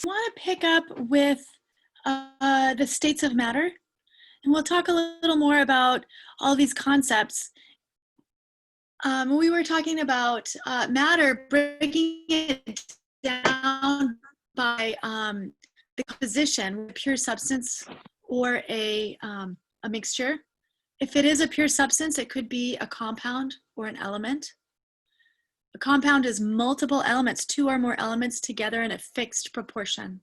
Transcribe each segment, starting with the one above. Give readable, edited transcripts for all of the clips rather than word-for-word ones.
I want to pick up with the states of matter, and we'll talk a little more about all these concepts. We were talking about matter, breaking it down by the composition, pure substance or a mixture. If it is a pure substance, it could be a compound or an element. A compound is multiple elements, two or more elements together in a fixed proportion.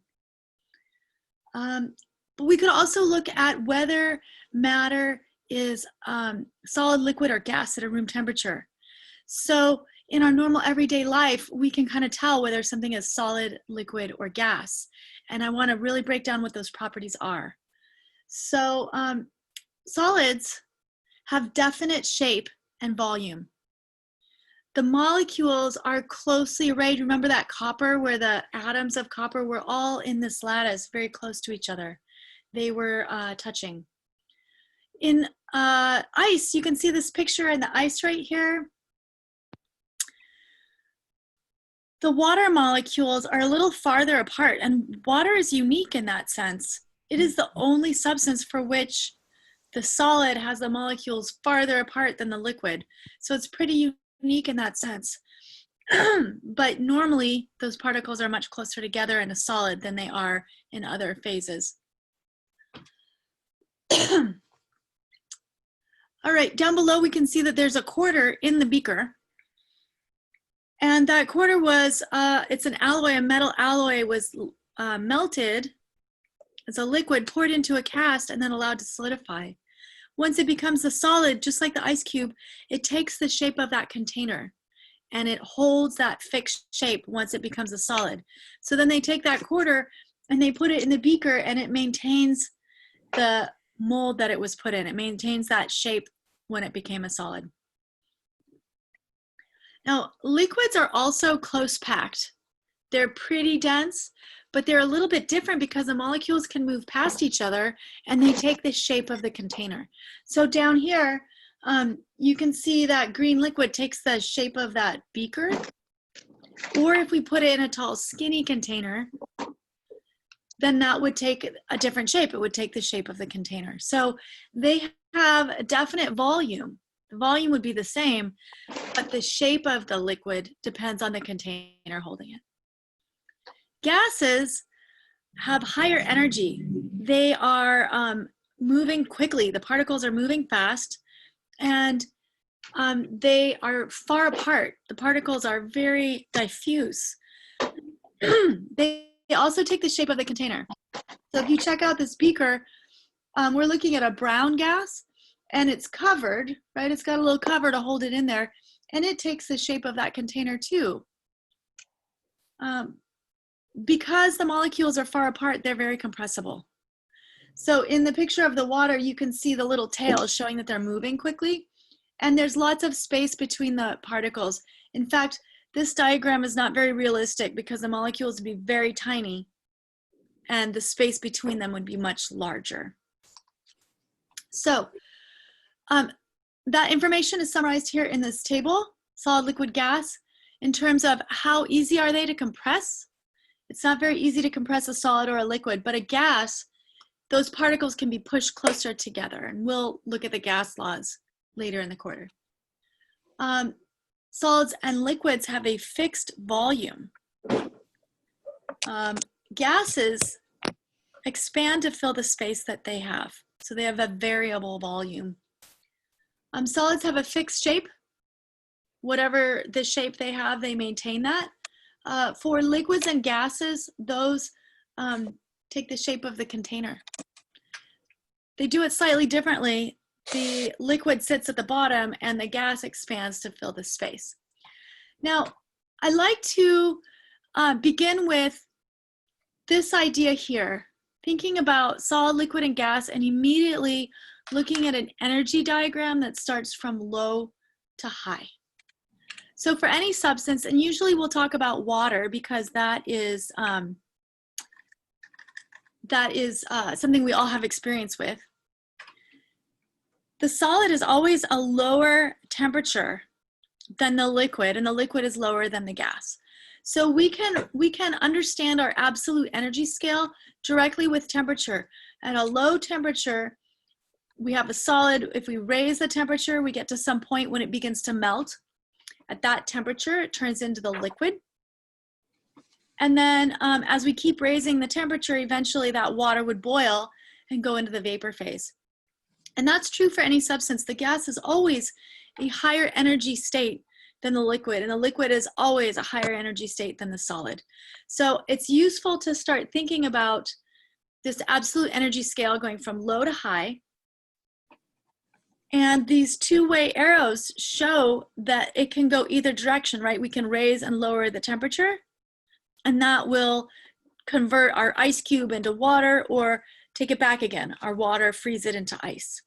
But we could also look at whether matter is solid, liquid, or gas at a room temperature. So in our normal everyday life, we can kind of tell whether something is solid, liquid, or gas. And I want to really break down what those properties are. So solids have definite shape and volume. The molecules are closely arrayed. Remember that copper, where the atoms of copper were all in this lattice, very close to each other. They were touching. In ice, you can see this picture in the ice right here. The water molecules are a little farther apart, and water is unique in that sense. It is the only substance for which the solid has the molecules farther apart than the liquid. So it's pretty unique in that sense. But normally those particles are much closer together in a solid than they are in other phases. All right, down below we can see that there's a quarter in the beaker. And that quarter was, it's an alloy, a metal alloy was melted as a liquid, poured into a cast, and then allowed to solidify. Once it becomes a solid, just like the ice cube, it takes the shape of that container and it holds that fixed shape once it becomes a solid. So then they take that quarter and they put it in the beaker, and it maintains the mold that it was put in. It maintains that shape when it became a solid. Now, liquids are also close packed. They're pretty dense, but they're a little bit different because the molecules can move past each other and they take the shape of the container. So down here, you can see that green liquid takes the shape of that beaker. Or if we put it in a tall, skinny container, then that would take a different shape. It would take the shape of the container. So they have a definite volume. The volume would be the same, but the shape of the liquid depends on the container holding it. Gases have higher energy. They are moving quickly. The particles are moving fast, and they are far apart. The particles are very diffuse. They also take the shape of the container. So if you check out this beaker, we're looking at a brown gas, and it's covered, right? It's got a little cover to hold it in there, and it takes the shape of that container too. Because the molecules are far apart, they're very compressible. So in the picture of the water, you can see the little tails showing that they're moving quickly, and there's lots of space between the particles. In fact, this diagram is not very realistic because the molecules would be very tiny and the space between them would be much larger. So that information is summarized here in this table, solid, liquid, gas, in terms of how easy are they to compress. It's not very easy to compress a solid or a liquid, but a gas, those particles can be pushed closer together, and we'll look at the gas laws later in the quarter. Solids and liquids have a fixed volume. Gases expand to fill the space that they have, so they have a variable volume. Solids have a fixed shape. Whatever the shape they have, they maintain that. For liquids and gases, those take the shape of the container. They do it slightly differently. The liquid sits at the bottom and the gas expands to fill the space. Now, I like to begin with this idea here, thinking about solid, liquid, and gas, and immediately looking at an energy diagram that starts from low to high. So for any substance, and usually we'll talk about water because that is something we all have experience with. The solid is always a lower temperature than the liquid, and the liquid is lower than the gas. So we can understand our absolute energy scale directly with temperature. At a low temperature, we have a solid. If we raise the temperature, we get to some point when it begins to melt. At that temperature, it turns into the liquid. And then as we keep raising the temperature, eventually that water would boil and go into the vapor phase. And that's true for any substance. The gas is always a higher energy state than the liquid, and the liquid is always a higher energy state than the solid. So it's useful to start thinking about this absolute energy scale going from low to high. And these two-way arrows show that it can go either direction, right? We can raise and lower the temperature, and that will convert our ice cube into water, or take it back again, our water, freeze it into ice.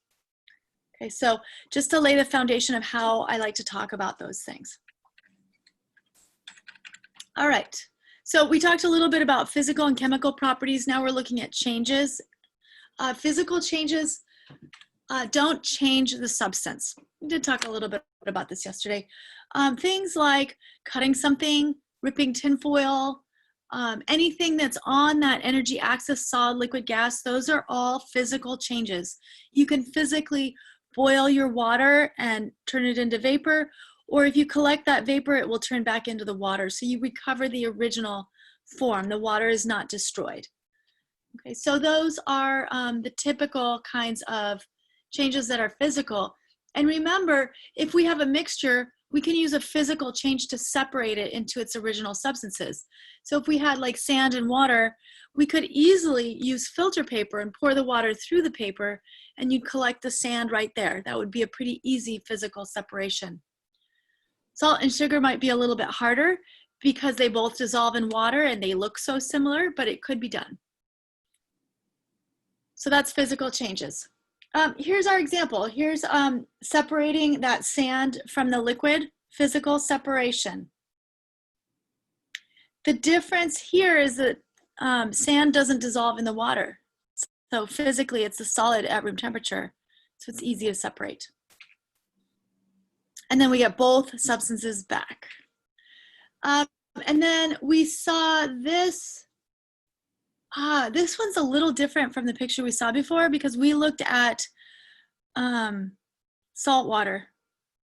Okay, so just to lay the foundation of how I like to talk about those things. All right, so we talked a little bit about physical and chemical properties. Now we're looking at changes. Physical changes don't change the substance. We did talk a little bit about this yesterday. Things like cutting something, ripping tinfoil, anything that's on that energy axis, solid, liquid, gas, those are all physical changes. You can physically boil your water and turn it into vapor, or if you collect that vapor, it will turn back into the water. So you recover the original form. The water is not destroyed. Okay, so those are the typical kinds of changes that are physical. And remember, if we have a mixture, we can use a physical change to separate it into its original substances. So if we had like sand and water, we could easily use filter paper and pour the water through the paper, and you'd collect the sand right there. That would be a pretty easy physical separation. Salt and sugar might be a little bit harder because they both dissolve in water and they look so similar, but it could be done. So that's physical changes. Here's our example. Here's separating that sand from the liquid, physical separation. The difference here is that sand doesn't dissolve in the water. So physically, it's a solid at room temperature. So it's easy to separate. And then we get both substances back. And then we saw this. This one's a little different from the picture we saw before because we looked at salt water,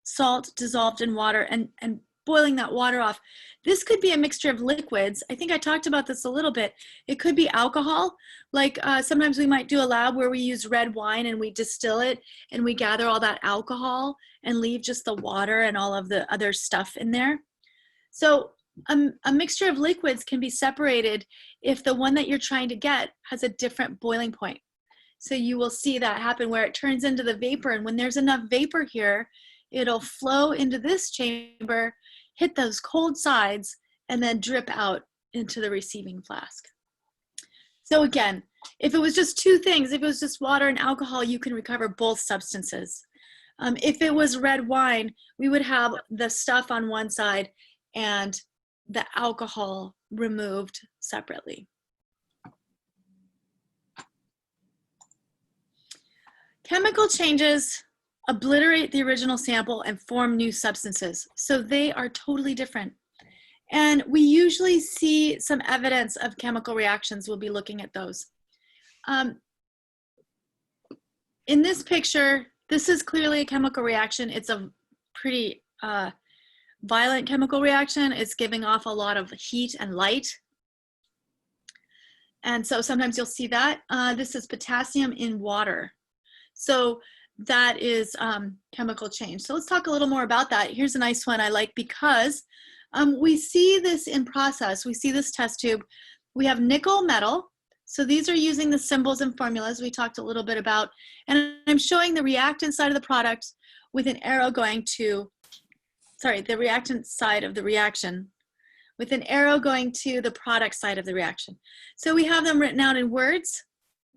salt dissolved in water, and boiling that water off. This could be a mixture of liquids. I think I talked about this a little bit. It could be alcohol. Like sometimes we might do a lab where we use red wine and we distill it and we gather all that alcohol and leave just the water and all of the other stuff in there. So a mixture of liquids can be separated if the one that you're trying to get has a different boiling point. So you will see that happen where it turns into the vapor, and when there's enough vapor here, it'll flow into this chamber, hit those cold sides, and then drip out into the receiving flask. So again, if it was just two things, if it was just water and alcohol, you can recover both substances. If it was red wine, we would have the stuff on one side and the alcohol removed separately. Chemical changes obliterate the original sample and form new substances. So they are totally different. And we usually see some evidence of chemical reactions. We'll be looking at those. In this picture, this is clearly a chemical reaction. It's a pretty violent chemical reaction. It's giving off a lot of heat and light. And so sometimes you'll see that. This is potassium in water. So that is chemical change. So let's talk a little more about that. Here's a nice one I like because we see this in process. We see this test tube. We have nickel metal. So these are using the symbols and formulas we talked a little bit about. And I'm showing the reactant side of the product with an arrow going to, sorry, the reactant side of the reaction with an arrow going to the product side of the reaction. So we have them written out in words.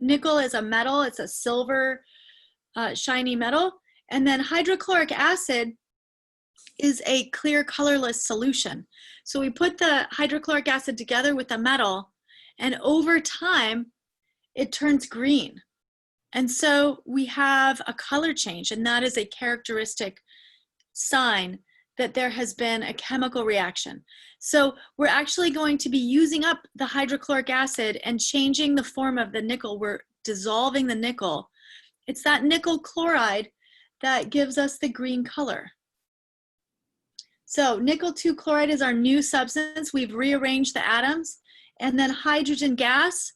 Nickel is a metal. It's a silver, shiny metal. And then hydrochloric acid is a clear colorless solution. So we put the hydrochloric acid together with the metal, and over time it turns green. And so we have a color change, and that is a characteristic sign that there has been a chemical reaction. So we're actually going to be using up the hydrochloric acid and changing the form of the nickel. We're dissolving the nickel. It's that nickel chloride that gives us the green color. So nickel 2 chloride is our new substance. We've rearranged the atoms, and then hydrogen gas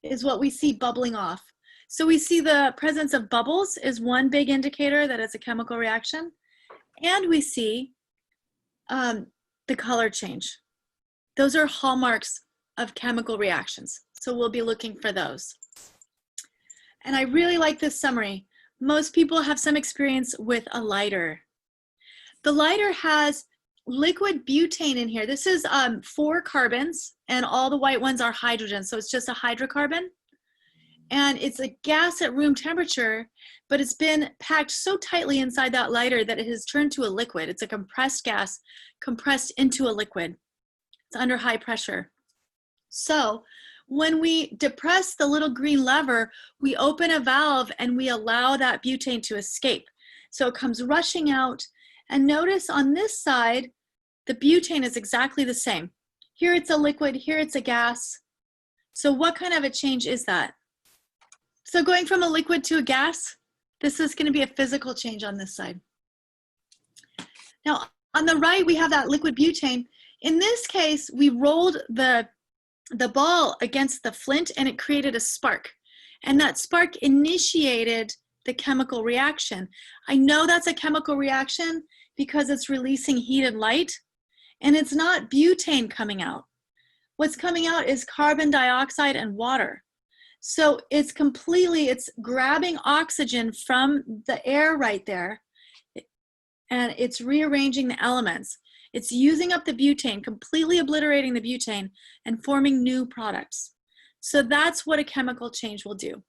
is what we see bubbling off. So we see the presence of bubbles is one big indicator that it's a chemical reaction. And we see the color change. Those are hallmarks of chemical reactions. So we'll be looking for those. And I really like this summary. Most people have some experience with a lighter. The lighter has liquid butane in here. This is 4 carbons, and all the white ones are hydrogen. So it's just a hydrocarbon. And it's a gas at room temperature, but it's been packed so tightly inside that lighter that it has turned to a liquid. It's a compressed gas compressed into a liquid. It's under high pressure. So when we depress the little green lever, we open a valve and we allow that butane to escape. So it comes rushing out. And notice on this side, the butane is exactly the same. Here it's a liquid, here it's a gas. So what kind of a change is that? So going from a liquid to a gas, this is going to be a physical change on this side. Now, on the right, we have that liquid butane. In this case, we rolled the ball against the flint and it created a spark. And that spark initiated the chemical reaction. I know that's a chemical reaction because it's releasing heat and light, and it's not butane coming out. What's coming out is carbon dioxide and water. So it's grabbing oxygen from the air right there, and it's rearranging the elements. It's using up the butane, completely obliterating the butane, and forming new products. So that's what a chemical change will do.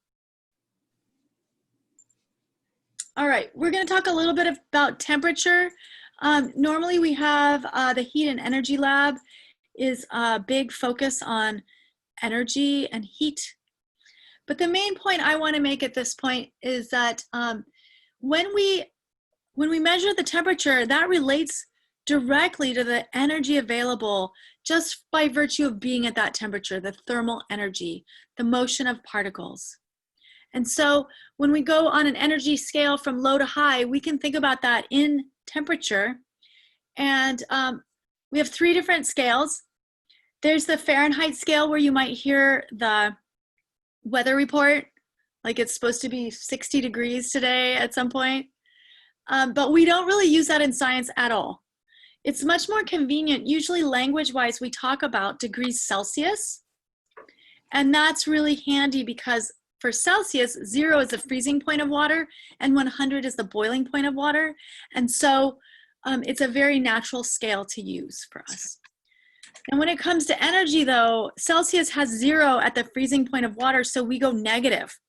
All right, we're going to talk a little bit about temperature. Normally we have the Heat and Energy Lab is a big focus on energy and heat. But the main point I want to make at this point is that when we measure the temperature, that relates directly to the energy available just by virtue of being at that temperature, the thermal energy, the motion of particles. And so when we go on an energy scale from low to high, we can think about that in temperature. And we have 3 different scales. There's the Fahrenheit scale where you might hear the weather report, like it's supposed to be 60 degrees today at some point. But we don't really use that in science at all. It's much more convenient. Usually language-wise, we talk about degrees Celsius. And that's really handy because for Celsius, 0 is the freezing point of water and 100 is the boiling point of water. And so it's a very natural scale to use for us. And when it comes to energy though, Celsius has 0 at the freezing point of water, so we go negative.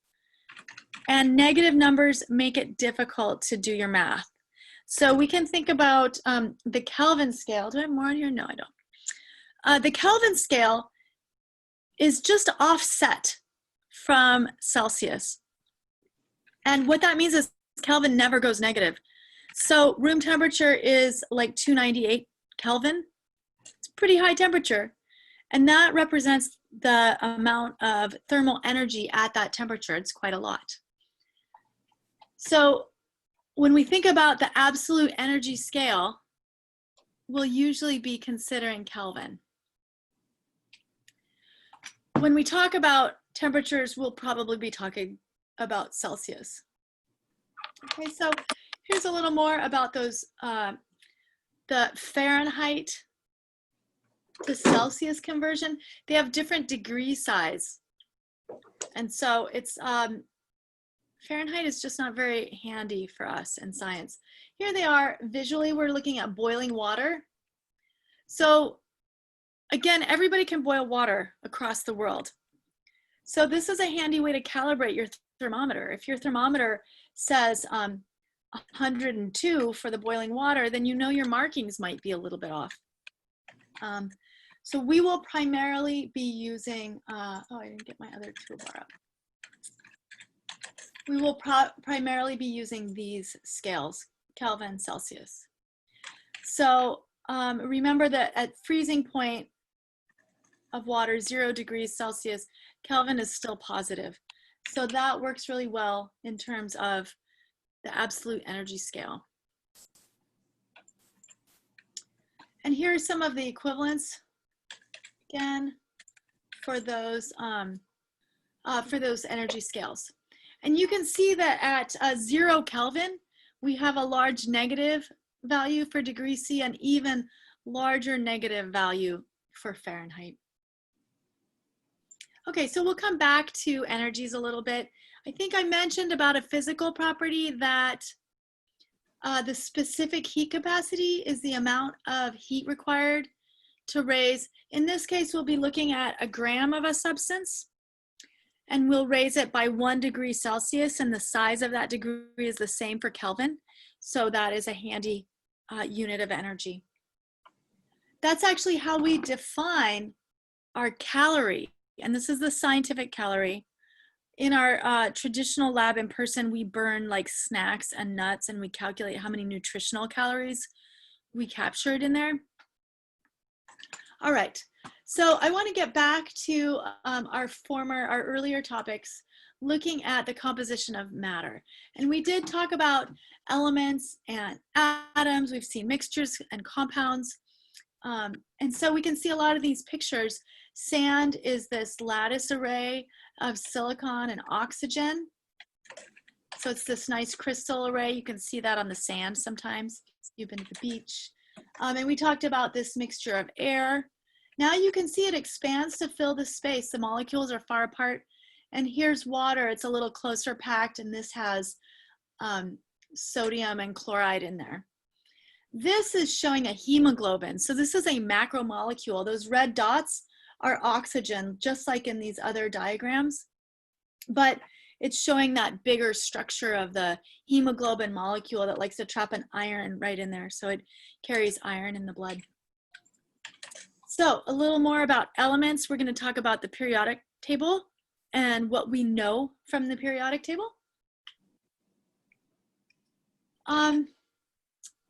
And negative numbers make it difficult to do your math. So we can think about the Kelvin scale. Do I have more on here? No, I don't. The Kelvin scale is just offset from Celsius. And what that means is Kelvin never goes negative. So room temperature is like 298 Kelvin. It's pretty high temperature. And that represents the amount of thermal energy at that temperature. It's quite a lot. So when we think about the absolute energy scale, we'll usually be considering Kelvin. When we talk about temperatures, we'll probably be talking about Celsius. Okay, so here's a little more about those, the Fahrenheit to Celsius conversion. They have different degree size. And so it's, Fahrenheit is just not very handy for us in science. Here they are, visually we're looking at boiling water. So again, everybody can boil water across the world. So this is a handy way to calibrate your thermometer. If your thermometer says 102 for the boiling water, then you know your markings might be a little bit off. So we will primarily be using, oh, I didn't get my other toolbar up. We will primarily be using these scales, Kelvin, Celsius. So remember that at freezing point of water, 0 degrees Celsius, Kelvin is still positive. So that works really well in terms of the absolute energy scale. And here are some of the equivalents, again, for those energy scales. And you can see that at 0 Kelvin, we have a large negative value for degree C and even larger negative value for Fahrenheit. Okay, so we'll come back to energies a little bit. I think I mentioned about a physical property that the specific heat capacity is the amount of heat required to raise. In this case, we'll be looking at a gram of a substance, and we'll raise it by 1 degree Celsius, and the size of that degree is the same for Kelvin. So that is a handy unit of energy. That's actually how we define our calorie, and this is the scientific calorie. In our traditional lab in person, we burn like snacks and nuts, and we calculate how many nutritional calories we captured in there. All right, so I want to get back to our earlier topics, looking at the composition of matter. And we did talk about elements and atoms. We've seen mixtures and compounds. And so we can see a lot of these pictures. Sand is this lattice array of silicon and oxygen. So it's this nice crystal array. You can see that on the sand sometimes. You've been to the beach. And we talked about this mixture of air. Now you can see it expands to fill the space. The molecules are far apart. And here's water. It's a little closer packed, and this has sodium and chloride in there. This is showing a hemoglobin. So this is a macromolecule. Those red dots are oxygen, just like in these other diagrams. But it's showing that bigger structure of the hemoglobin molecule that likes to trap an iron right in there. So it carries iron in the blood. So a little more about elements. We're going to talk about the periodic table and what we know from the periodic table.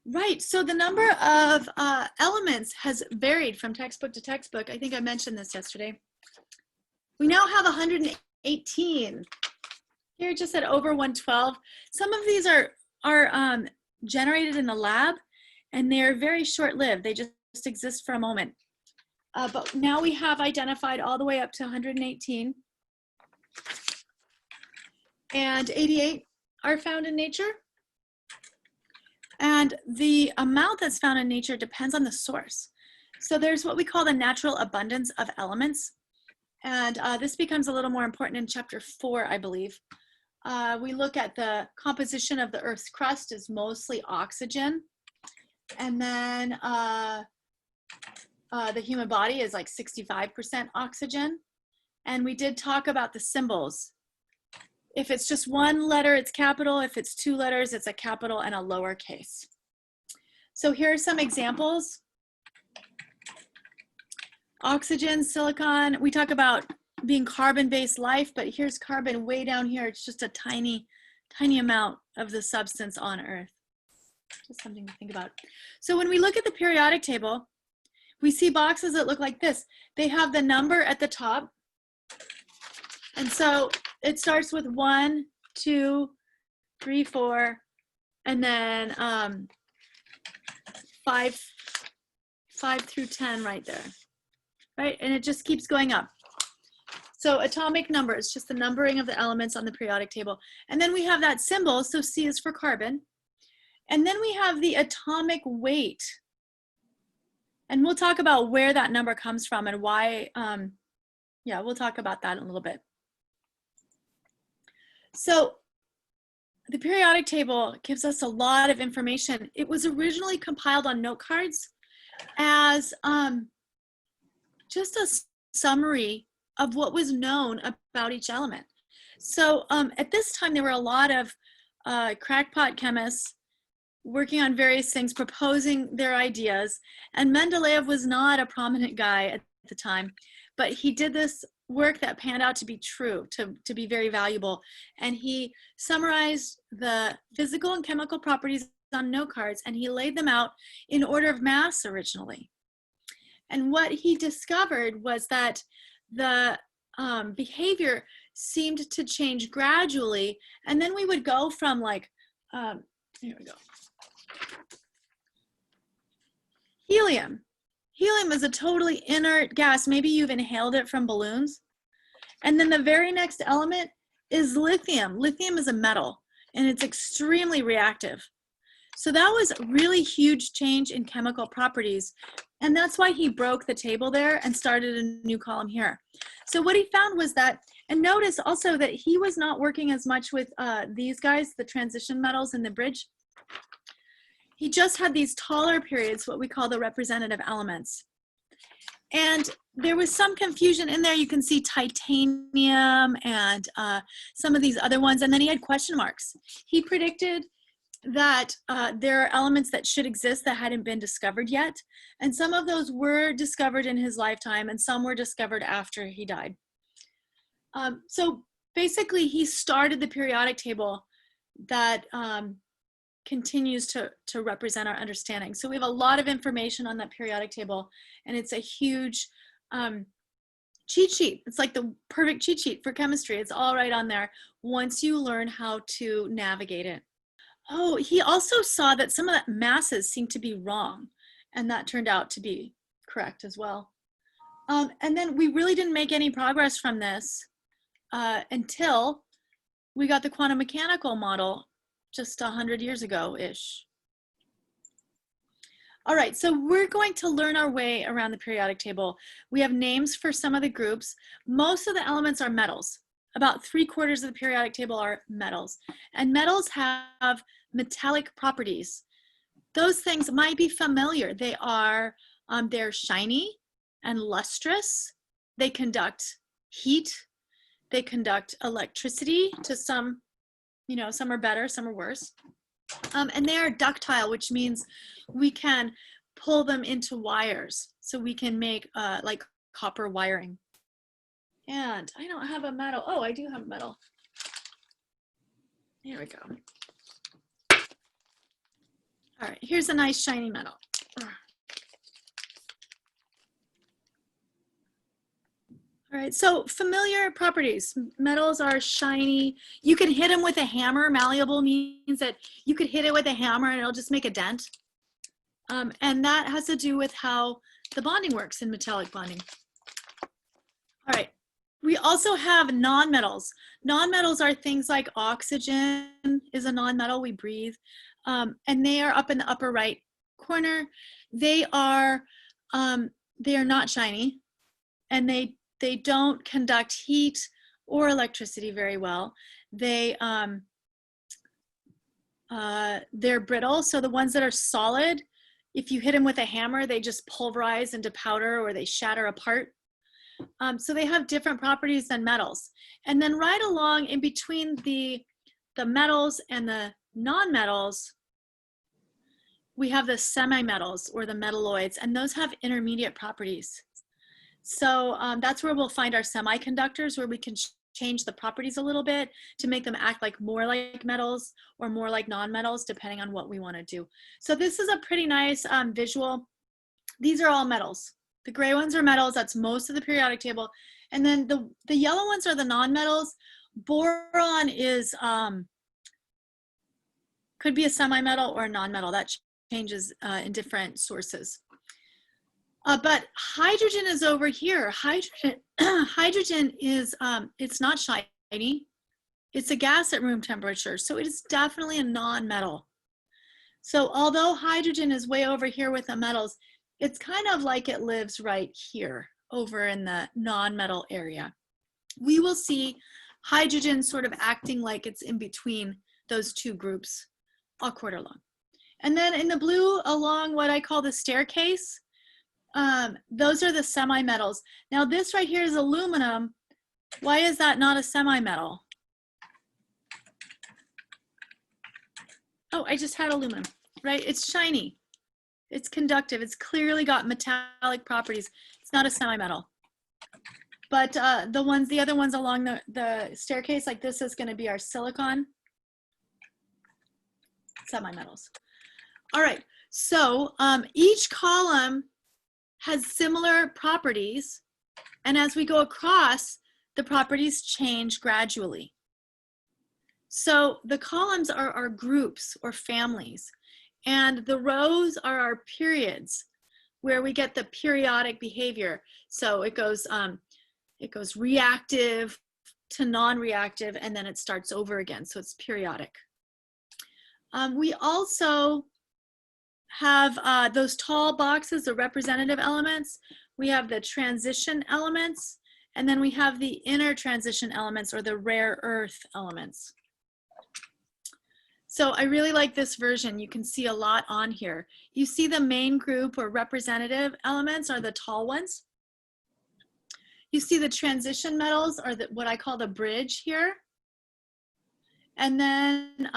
Right, so the number of elements has varied from textbook to textbook. I think I mentioned this yesterday. We now have 118. Here just at over 112. Some of these are generated in the lab, and they're very short-lived. They just exist for a moment. But now we have identified all the way up to 118. And 88 are found in nature. And the amount that's found in nature depends on the source. So there's what we call the natural abundance of elements. And this becomes a little more important in chapter 4, I believe. We look at the composition of the Earth's crust is mostly oxygen. And then the human body is like 65% oxygen. And we did talk about the symbols. If it's just one letter, it's capital. If it's 2 letters, it's a capital and a lowercase. So here are some examples. Oxygen, silicon. We talk about being carbon-based life, but here's carbon way down here. It's just a tiny, tiny amount of the substance on Earth. Just something to think about. So when we look at the periodic table, we see boxes that look like this. They have the number at the top. And so it starts with 1, 2, 3, 4, and then 5 through 10 right there, right? And it just keeps going up. So atomic number is just the numbering of the elements on the periodic table. And then we have that symbol, so C is for carbon. And then we have the atomic weight. And we'll talk about where that number comes from and why, yeah, we'll talk about that in a little bit. So the periodic table gives us a lot of information. It was originally compiled on note cards as just a summary of what was known about each element. So at this time, there were a lot of crackpot chemists working on various things, proposing their ideas. And Mendeleev was not a prominent guy at the time, but he did this work that panned out to be true, to be very valuable. And he summarized the physical and chemical properties on note cards, and he laid them out in order of mass originally. And what he discovered was that the behavior seemed to change gradually, and then we would go from like, here we go. Helium. Helium is a totally inert gas. Maybe you've inhaled it from balloons. And then the very next element is lithium. Lithium is a metal, and it's extremely reactive. So that was a really huge change in chemical properties. And that's why he broke the table there and started a new column here. So what he found was that, and notice also that he was not working as much with these guys, the transition metals in the bridge. He just had these taller periods, what we call the representative elements. And there was some confusion in there. You can see titanium and some of these other ones. And then he had question marks. He predicted that there are elements that should exist that hadn't been discovered yet. And some of those were discovered in his lifetime, and some were discovered after he died. So basically, he started the periodic table that continues to represent our understanding. So we have a lot of information on that periodic table, and it's a huge cheat sheet. It's like the perfect cheat sheet for chemistry. It's all right on there once you learn how to navigate it. Oh, he also saw that some of the masses seemed to be wrong, and that turned out to be correct as well. And then we really didn't make any progress from this until we got the quantum mechanical model just 100 years ago-ish. All right, so we're going to learn our way around the periodic table. We have names for some of the groups. Most of the elements are metals. About 3/4 of the periodic table are metals. And metals have metallic properties. Those things might be familiar. They are, they're shiny and lustrous. They conduct heat. They conduct electricity to some, you know, some are better, some are worse. And they are ductile, which means we can pull them into wires. So we can make like copper wiring. And I don't have a metal. Oh, I do have metal. Here we go. All right, here's a nice shiny metal. All right, so familiar properties. Metals are shiny. You can hit them with a hammer. Malleable means that you could hit it with a hammer and it'll just make a dent. And that has to do with how the bonding works in metallic bonding. All right, we also have nonmetals. Nonmetals are things like oxygen is a nonmetal, we breathe. And they are up in the upper right corner. They are not shiny, and they don't conduct heat or electricity very well. They're brittle, so the ones that are solid, if you hit them with a hammer, they just pulverize into powder or they shatter apart. So they have different properties than metals. And then right along in between the metals and the non-metals, we have the semi-metals or the metalloids, and those have intermediate properties. So that's where we'll find our semiconductors, where we can change the properties a little bit to make them act like more like metals or more like non-metals, depending on what we want to do. So this is a pretty nice visual. These are all metals. The gray ones are metals. That's most of the periodic table. And then the yellow ones are the non-metals. Boron is could be a semi-metal or a non-metal. That changes in different sources. But hydrogen is over here. Hydrogen is, it's not shiny. It's a gas at room temperature. So it is definitely a non-metal. So although hydrogen is way over here with the metals, it's kind of like it lives right here over in the non-metal area. We will see hydrogen sort of acting like it's in between those two groups all quarter long. And then in the blue along what I call the staircase, those are the semi-metals. Now this right here is aluminum. Why is that not a semi-metal? Oh, I just had aluminum, right? It's shiny. It's conductive. It's clearly got metallic properties. It's not a semi-metal. But the other ones along the staircase, like this is going to be our silicon semi-metals. All right, so each column has similar properties, and as we go across, the properties change gradually. So the columns are our groups or families, and the rows are our periods, where we get the periodic behavior. So it goes reactive to non-reactive, and then it starts over again. So it's periodic. We also have those tall boxes, the representative elements. We have the transition elements, and then we have the inner transition elements, or the rare earth elements. So I really like this version. You can see a lot on here. You see the main group or representative elements are the tall ones. You see the transition metals are what I call the bridge here. And then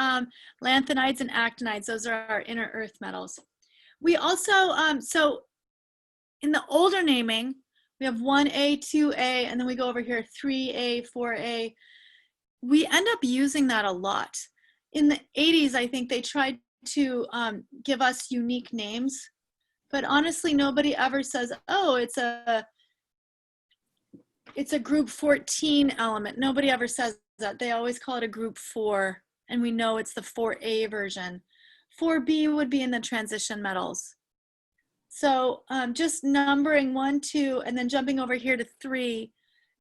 lanthanides and actinides, those are our inner earth metals. We also, so in the older naming, we have 1A, 2A, and then we go over here, 3A, 4A. We end up using that a lot. In the 80s, I think they tried to give us unique names, but honestly, nobody ever says, oh, it's a group 14 element. Nobody ever says that. They always call it a group 4, and we know it's the 4A version. 4B would be in the transition metals. So just numbering 1, 2, and then jumping over here to 3,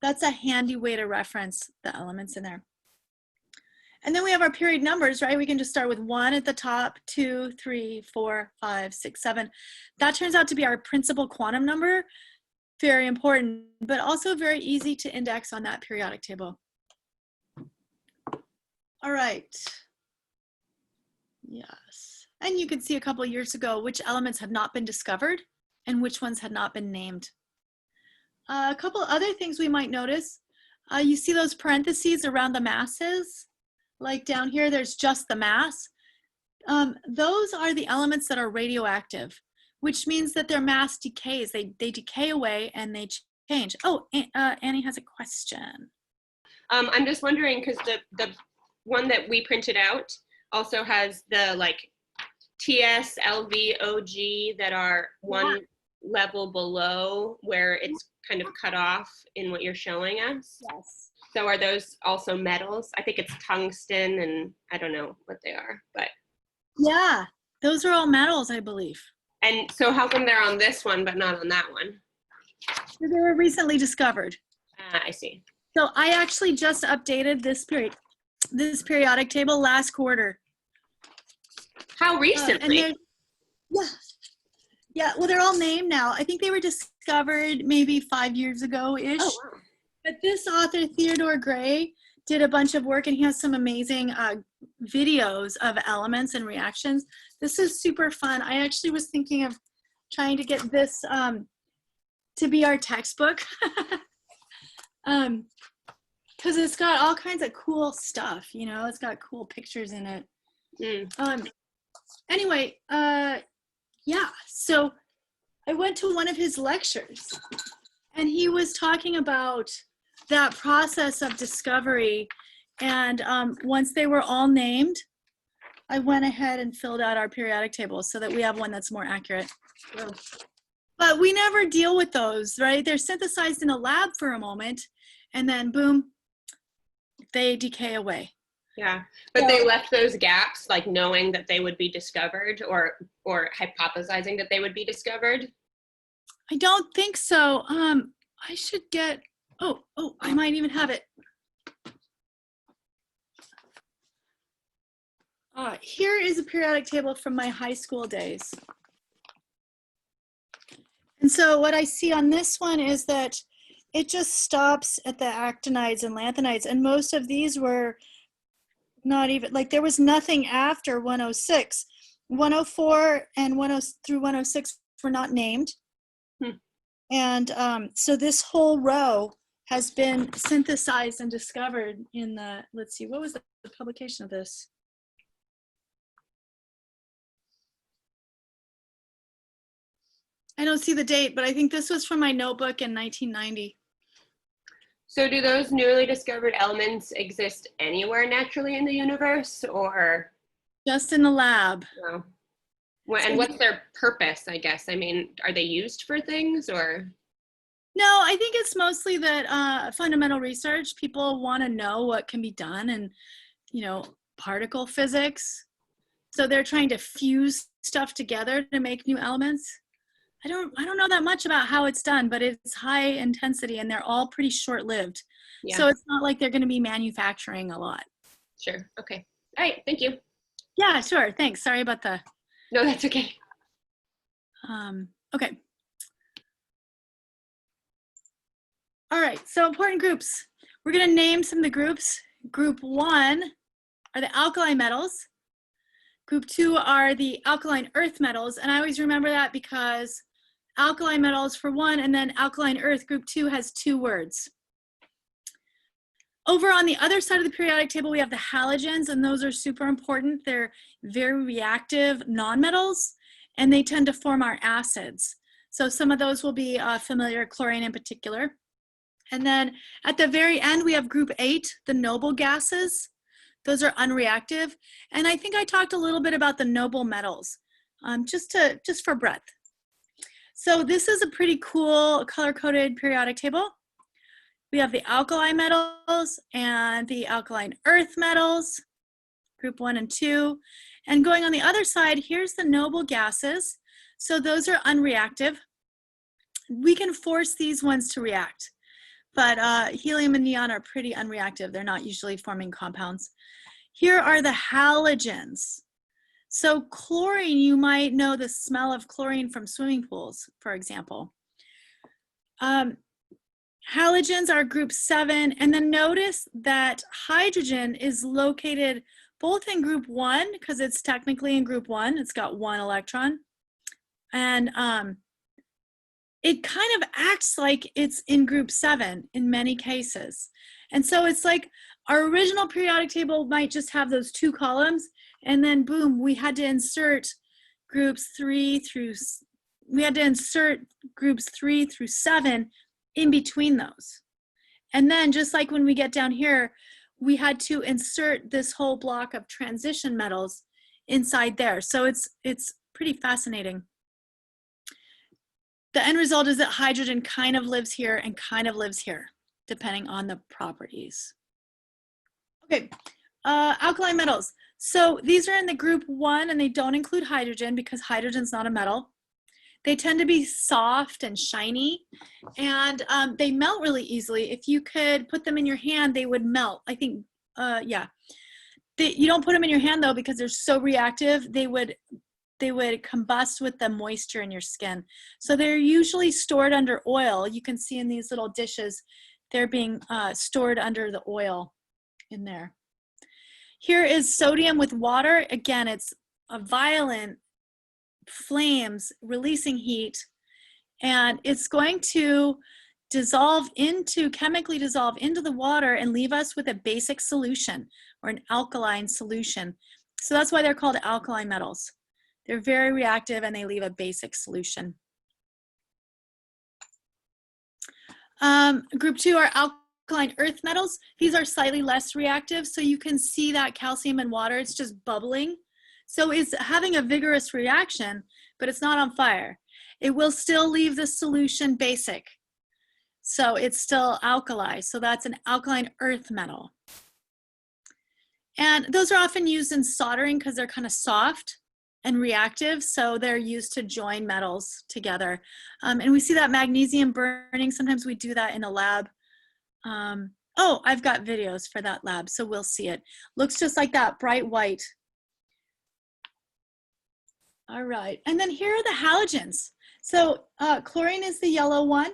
that's a handy way to reference the elements in there. And then we have our period numbers, right? We can just start with 1 at the top, 2, 3, 4, 5, 6, 7. That turns out to be our principal quantum number. Very important, but also very easy to index on that periodic table. All right. Yes. And you can see a couple of years ago which elements had not been discovered and which ones had not been named. A couple other things we might notice. You see those parentheses around the masses? Like down here, there's just the mass. Those are the elements that are radioactive, which means that their mass decays. They decay away and they change. Oh, Annie has a question. I'm just wondering, because the one that we printed out also has the like TS, LV, OG that are one level below where it's kind of cut off in what you're showing us. Yes. So are those also metals? I think it's tungsten, and I don't know what they are, but. Yeah, those are all metals, I believe. And so how come they're on this one but not on that one? They were recently discovered. I see. So I actually just updated this periodic table last quarter. How recently? Yeah, well, they're all named now. I think they were discovered maybe 5 years ago-ish. Oh, wow. But this author, Theodore Gray, did a bunch of work, and he has some amazing videos of elements and reactions. This is super fun. I actually was thinking of trying to get this to be our textbook because it's got all kinds of cool stuff, you know, it's got cool pictures in it. Anyway, yeah, so I went to one of his lectures and he was talking about that process of discovery, and once they were all named, I went ahead and filled out our periodic table so that we have one that's more accurate. Oh. But we never deal with those, right? They're synthesized in a lab for a moment, and then boom, they decay away. Yeah, but they left those gaps, like knowing that they would be discovered, or hypothesizing that they would be discovered. I don't think so. I should get. Oh, I might even have it. Here is a periodic table from my high school days. And so what I see on this one is that it just stops at the actinides and lanthanides, and most of these were not even, like there was nothing after 106. 104 and 10 through 106 were not named. And so this whole row has been synthesized and discovered in the, let's see, what was the publication of this? I don't see the date, but I think this was from my notebook in 1990. So do those newly discovered elements exist anywhere naturally in the universe, or? Just in the lab. No. And what's their purpose, I guess? I mean, are they used for things or? No, I think it's mostly that fundamental research. People want to know what can be done and, particle physics. So they're trying to fuse stuff together to make new elements. I don't know that much about how it's done, but it's high intensity and they're all pretty short-lived. Yeah. So it's not like they're going to be manufacturing a lot. Sure. Okay. All right. Thank you. Yeah, sure. Thanks. Sorry about the. No, that's okay. Okay. All right. So important groups. We're going to name some of the groups. Group 1 are the alkali metals. Group 2 are the alkaline earth metals. And I always remember that because alkali metals for 1 and then alkaline earth, group 2 has 2 words. Over on the other side of the periodic table, we have the halogens, and those are super important. They're very reactive nonmetals, and they tend to form our acids. So some of those will be familiar, chlorine in particular. And then at the very end, we have group 8, the noble gases. Those are unreactive. And I think I talked a little bit about the noble metals, just for breadth. So this is a pretty cool color-coded periodic table. We have the alkali metals and the alkaline earth metals, group 1 and 2. And going on the other side, here's the noble gases. So those are unreactive. We can force these ones to react, but helium and neon are pretty unreactive. They're not usually forming compounds. Here are the halogens. So chlorine, you might know the smell of chlorine from swimming pools, for example. Halogens are group 7, and then notice that hydrogen is located both in group 1, because it's technically in group 1, it's got 1 electron, and it kind of acts like it's in group 7 in many cases. And so it's like our original periodic table might just have those 2 columns, and then boom, we had to insert groups 3 through 7 in between those. And then just like when we get down here, we had to insert this whole block of transition metals inside there. So it's pretty fascinating. The end result is that hydrogen kind of lives here and kind of lives here, depending on the properties. Okay, alkaline metals. So these are in the group 1 and they don't include hydrogen because hydrogen's not a metal. They tend to be soft and shiny, and they melt really easily. If you could put them in your hand, they would melt. I think, yeah. You don't put them in your hand though because they're so reactive. They would combust with the moisture in your skin. So they're usually stored under oil. You can see in these little dishes, they're being stored under the oil in there. Here is sodium with water. Again, it's a violent flames releasing heat, and it's going to chemically dissolve into the water and leave us with a basic solution or an alkaline solution. So that's why they're called alkali metals. They're very reactive and they leave a basic solution. Group 2 are alkaline earth metals. These are slightly less reactive, so you can see that calcium in water, it's just bubbling. So it's having a vigorous reaction, but it's not on fire. It will still leave the solution basic. So it's still alkali. So that's an alkaline earth metal. And those are often used in soldering because they're kind of soft and reactive. So they're used to join metals together. And we see that magnesium burning. Sometimes we do that in a lab. Oh, I've got videos for that lab, so we'll see it. Looks just like that, bright white. All right, and then here are the halogens. So chlorine is the yellow one,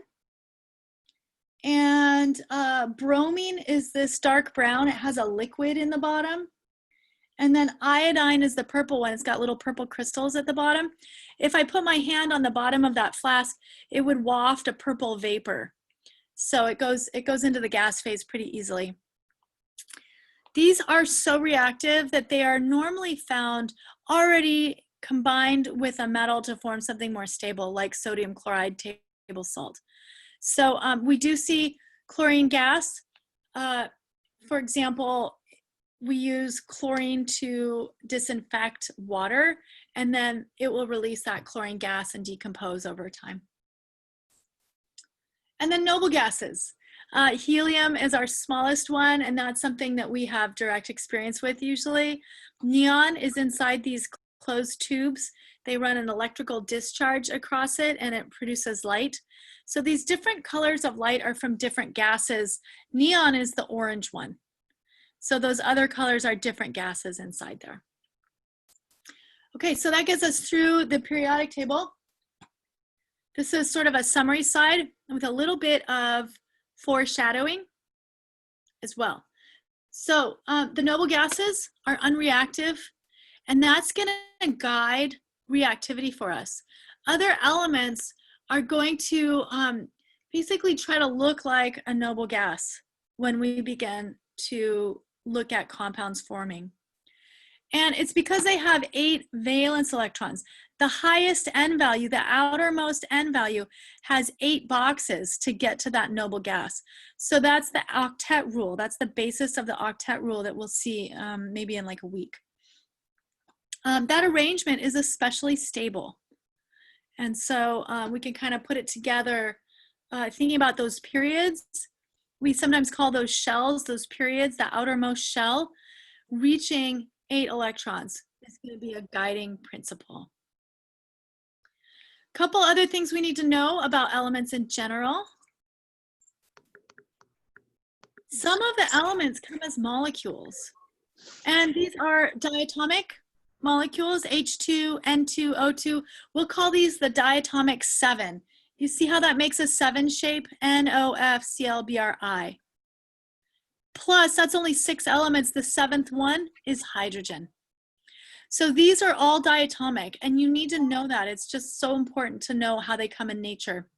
and bromine is this dark brown. It has a liquid in the bottom. And then iodine is the purple one. It's got little purple crystals at the bottom. If I put my hand on the bottom of that flask, it would waft a purple vapor. So it goes into the gas phase pretty easily. These are so reactive that they are normally found already combined with a metal to form something more stable, like sodium chloride table salt. So we do see chlorine gas. For example, we use chlorine to disinfect water, and then it will release that chlorine gas and decompose over time. And then noble gases. Helium is our smallest one, and that's something that we have direct experience with usually. Neon is inside these closed tubes. They run an electrical discharge across it, and it produces light. So these different colors of light are from different gases. Neon is the orange one. So those other colors are different gases inside there. Okay, so that gets us through the periodic table. This is sort of a summary slide with a little bit of foreshadowing as well. So the noble gases are unreactive, and that's going to guide reactivity for us. Other elements are going to basically try to look like a noble gas when we begin to look at compounds forming. And it's because they have 8 valence electrons. The highest N value, the outermost N value, has 8 boxes to get to that noble gas. So that's the octet rule. That's the basis of the octet rule that we'll see maybe in like a week. That arrangement is especially stable. And so we can kind of put it together thinking about those periods. We sometimes call those shells, those periods, the outermost shell, reaching 8 electrons. It's going to be a guiding principle. Couple other things we need to know about elements in general. Some of the elements come as molecules, and these are diatomic molecules, H2, N2, O2. We'll call these the diatomic 7. You see how that makes a 7 shape? NOFClBri. Plus, that's only 6 elements. The 7th one is hydrogen. So these are all diatomic, and you need to know that. It's just so important to know how they come in nature.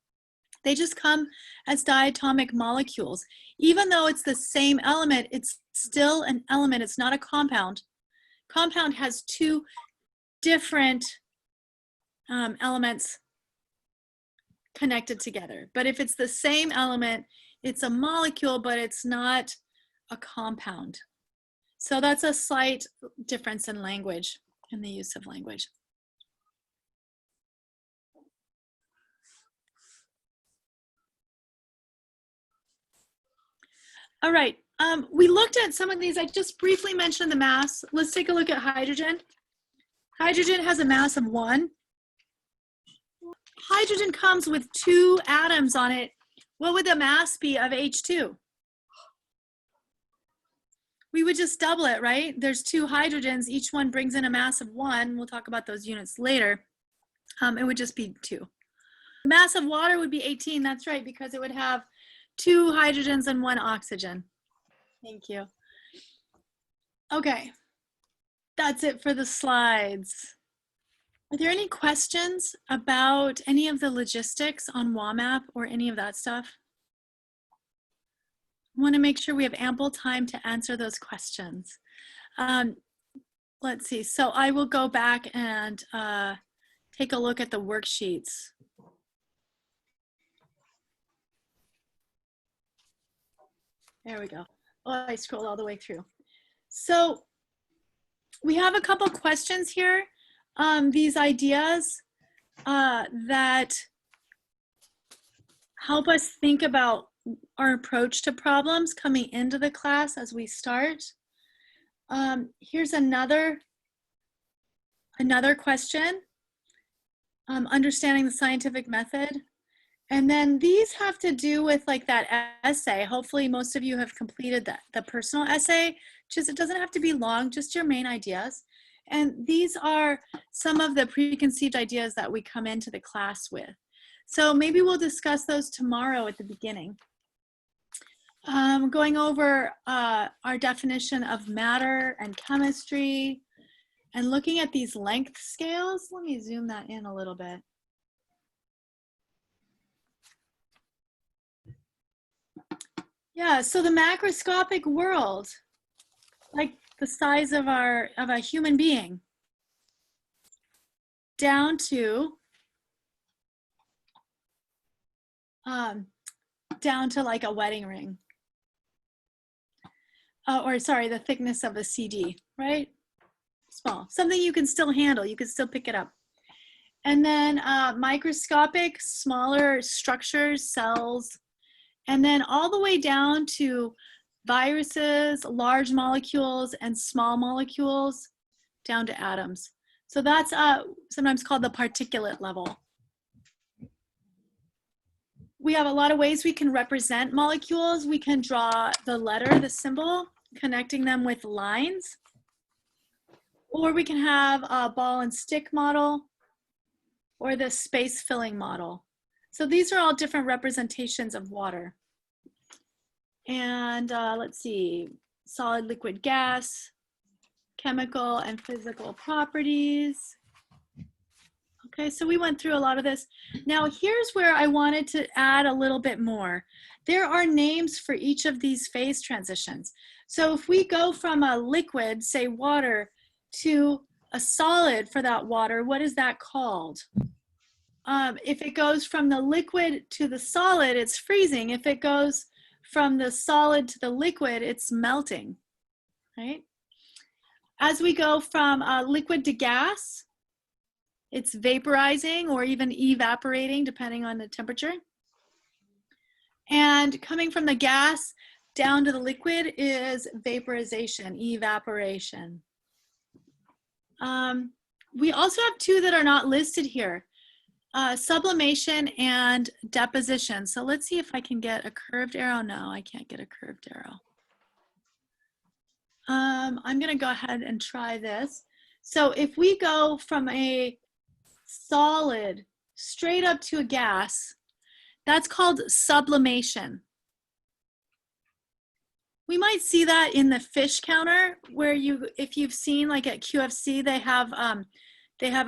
They just come as diatomic molecules. Even though it's the same element, it's still an element. It's not a compound. Compound has 2 different elements connected together. But if it's the same element, it's a molecule, but it's not a compound. So that's a slight difference in language, in the use of language. All right, we looked at some of these. I just briefly mentioned the mass. Let's take a look at hydrogen. Hydrogen has a mass of 1. Hydrogen comes with 2 atoms on it. What would the mass be of H2? We would just double it, right? There's 2 hydrogens. Each one brings in a mass of 1. We'll talk about those units later. It would just be 2. The mass of water would be 18. That's right, because it would have 2 hydrogens and 1 oxygen. Thank you. Okay, that's it for the slides. Are there any questions about any of the logistics on WAMAP or any of that stuff? I want to make sure we have ample time to answer those questions. Let's see, so I will go back and take a look at the worksheets. There we go. Oh, I scrolled all the way through. So we have a couple questions here. These ideas that help us think about our approach to problems coming into the class as we start. Here's another question, understanding the scientific method. And then these have to do with like that essay. Hopefully most of you have completed the personal essay. Just, it doesn't have to be long, just your main ideas. And these are some of the preconceived ideas that we come into the class with. So maybe we'll discuss those tomorrow at the beginning. Going over our definition of matter and chemistry and looking at these length scales. Let me zoom that in a little bit. Yeah, so the macroscopic world, like the size of a human being, down to like a wedding ring. Or sorry, the thickness of a CD, right? small, something you can still handle, you can still pick it up. And then microscopic, smaller structures, cells, and then all the way down to viruses, large molecules, and small molecules, down to atoms. So that's sometimes called the particulate level. We have a lot of ways we can represent molecules. We can draw the letter, the symbol, connecting them with lines. Or we can have a ball and stick model, or the space filling model. So these are all different representations of water. And let's see, solid, liquid, gas, chemical and physical properties. Okay, so we went through a lot of this. Now here's where I wanted to add a little bit more. There are names for each of these phase transitions. So if we go from a liquid, say water, to a solid for that water, what is that called? If it goes from the liquid to the solid, it's freezing. If it goes from the solid to the liquid, it's melting, right? As we go from liquid to gas, it's vaporizing or even evaporating depending on the temperature. And coming from the gas down to the liquid is vaporization, evaporation. We also have two that are not listed here, sublimation and deposition. So let's see if I can get a curved arrow. No, I can't get a curved arrow. I'm gonna go ahead and try this. So if we go from a solid straight up to a gas, that's called sublimation. We might see that in the fish counter where if you've seen like at QFC, they have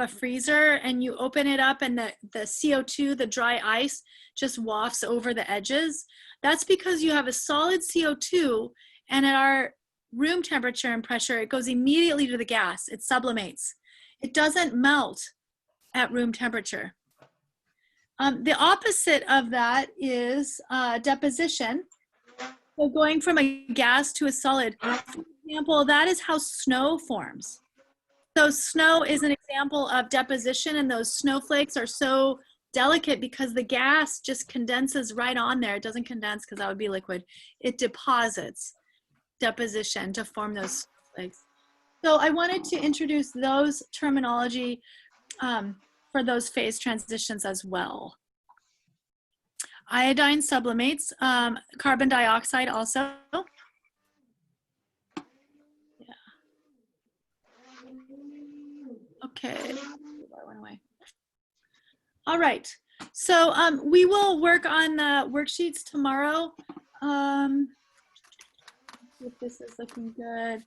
a freezer and you open it up and the CO2, the dry ice, just wafts over the edges. That's because you have a solid CO2 and at our room temperature and pressure, it goes immediately to the gas. It sublimates. It doesn't melt at room temperature. The opposite of that is deposition. So going from a gas to a solid, for example, that is how snow forms. So snow is an example of deposition, and those snowflakes are so delicate because the gas just condenses right on there. It doesn't condense because that would be liquid. It deposits, deposition, to form those snowflakes. So I wanted to introduce those terminology for those phase transitions as well. Iodine sublimates, carbon dioxide also. Yeah. Okay, that went away. All right, so we will work on the worksheets tomorrow. If this is looking good.